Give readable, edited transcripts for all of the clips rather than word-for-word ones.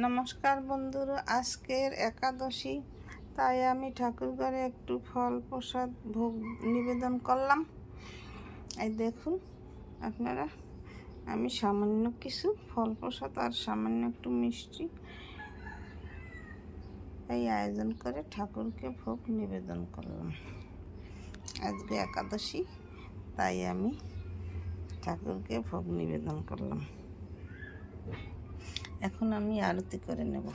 নমস্কার বন্ধুরা, আজকের একাদশী, তাই আমি ঠাকুরঘরে একটু ফল প্রসাদ ভোগ নিবেদন করলাম। এই দেখুন আপনারা, আমি সামান্য কিছু ফল প্রসাদ আর সামান্য একটু মিষ্টি এই আয়োজন করে ঠাকুরকে ভোগ নিবেদন করলাম। আজকে একাদশী, তাই আমি ঠাকুরকে ভোগ নিবেদন করলাম। এখন আমি আরতি করে নেব।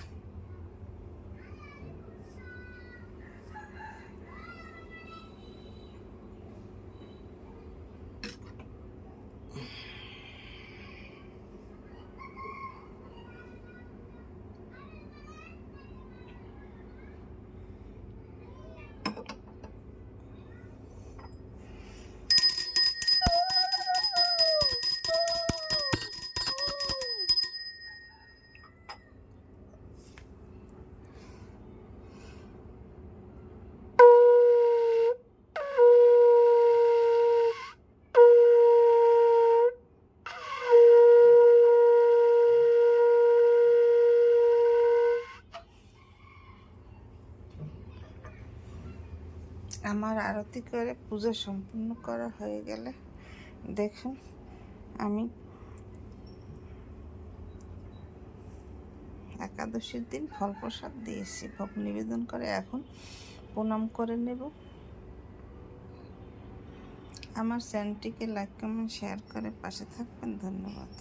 আমার আরতি করে পূজা সম্পূর্ণ করা হয়ে গেলে দেখুন, আমি একাদশীর দিন ফল প্রসাদ দিয়েছি, ভোগ নিবেদন করে এখন প্রণাম করে নেব। আমার চ্যানেলটিকে লাইক কমেন্ট শেয়ার করে পাশে থাকবেন। ধন্যবাদ।